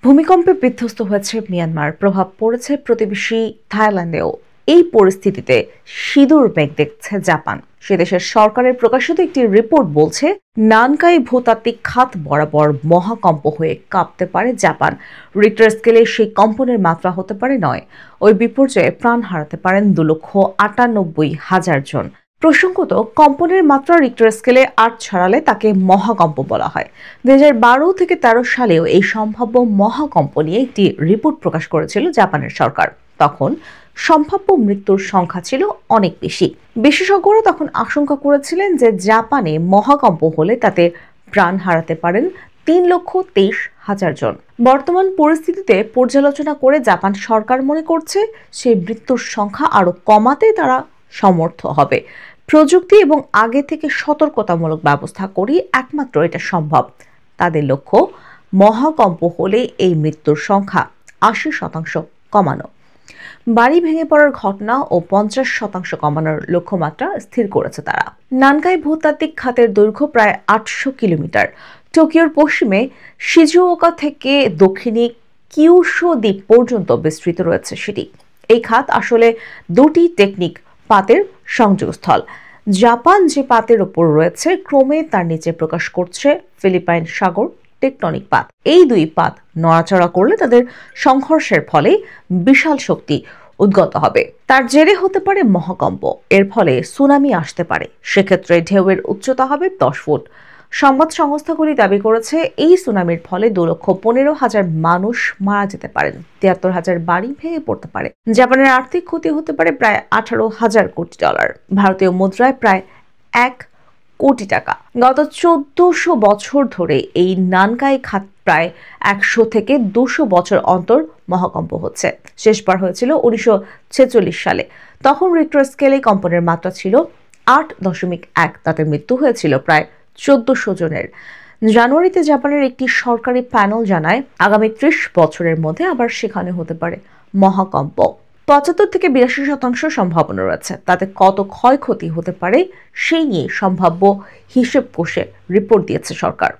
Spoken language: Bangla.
ভূমিকম্পে বিধ্বস্ত হয়েছে মিয়ানমার, প্রভাব পড়েছে প্রতিবেশী থাইল্যান্ডেও। এই পরিস্থিতিতে সিঁদুর মেঘ দেখছে জাপান। সে দেশের সরকারের প্রকাশিত একটি রিপোর্ট বলছে, নানকাই ভূতাত্ত্বিক খাত বরাবর মহাকম্প হয়ে কাঁপতে পারে জাপান। রিক্টার স্কেলে সেই কম্পনের মাত্রা হতে পারে ৯। ওই বিপর্যয়ে প্রাণ হারাতে পারেন ২,৯৮,০০০ জন। প্রসঙ্গত, কম্পনের মাত্রা রিক্টার স্কেলে ৮ ছাড়ালে তাকে মহাকম্প বলা হয়। ২০১২ থেকে ১৩ সালেও এই সম্ভাব্য মহাকম্প নিয়ে একটি রিপোর্ট প্রকাশ করেছিল জাপানের সরকার। তখন সম্ভাব্য মৃত্যুর সংখ্যা ছিল অনেক বেশি। বিশেষজ্ঞরা তখন আশঙ্কা করেছিলেন যে জাপানে মহাকম্প হলে তাতে প্রাণ হারাতে পারেন ৩,২৩,০০০ জন। বর্তমান পরিস্থিতিতে পর্যালোচনা করে জাপান সরকার মনে করছে সেই মৃত্যুর সংখ্যা আরো কমাতে তারা সমর্থ হবে। প্রযুক্তি এবং আগে থেকে সতর্কতামূলক ব্যবস্থা করেই একমাত্র এটা সম্ভব। তাদের লক্ষ্য, মহাকম্প হলে এই মৃত্যুর সংখ্যা ৮০% কমানো। বাড়ি ভেঙে পড়ার ঘটনা ও ৫০% কমানোর লক্ষ্যমাত্রা স্থির করেছে তারা। নানকাই ভূতাত্ত্বিক খাতের দৈর্ঘ্য প্রায় ৮০০ কিলোমিটার। টোকিওর পশ্চিমে শিজুওকা থেকে দক্ষিণে কিউশু দ্বীপ পর্যন্ত বিস্তৃত রয়েছে সেটি। এই খাত আসলে দুটি টেকনিক পাতের সংযোগস্থল। জাপান যে পাতের ওপর রয়েছে, ক্রমে তার নিচে প্রকাশ করছে ফিলিপাইন সাগর টেকটনিক পাত। এই দুই পাত নড়াচড়া করলে তাদের সংঘর্ষের ফলে বিশাল শক্তি উদ্গত হবে। তার জেরে হতে পারে মহাকম্প। এর ফলে সুনামি আসতে পারে। সেক্ষেত্রে ঢেউয়ের উচ্চতা হবে ১০ ফুট। সংবাদ সংস্থাগুলি দাবি করেছে, এই সুনামির ফলে ২,১৫,০০০ মানুষ মারা যেতে পারেন, ৭৩,০০০ বাড়ি ভেঙে পড়তে পারে। জাপানের আর্থিক ক্ষতি হতে পারে প্রায় $১৮,০০০ কোটি। ভারতীয় মুদ্রায় প্রায় ১ কোটি টাকা। গত ১৪০০ বছর ধরে এই নানকাই খাত প্রায় ১০০ থেকে ২০০ বছর অন্তর মহাকম্প হচ্ছে। শেষবার হয়েছিল ১৯৪৬ সালে। তখন রিক্টার স্কেলে কম্পনের মাত্রা ছিল ৮.১। তাতে মৃত্যু হয়েছিল প্রায় ১৪০০ জনের। জানুয়ারিতে জাপানের একটি সরকারি প্যানেল জানায়, আগামী ৩০ বছরের মধ্যে আবার সেখানে হতে পারে মহাকম্প। ৭৫ থেকে ৮২% সম্ভাবনা রয়েছে। তাতে কত ক্ষয়ক্ষতি হতে পারে সেই নিয়ে সম্ভাব্য হিসেব কষে রিপোর্ট দিয়েছে সরকার।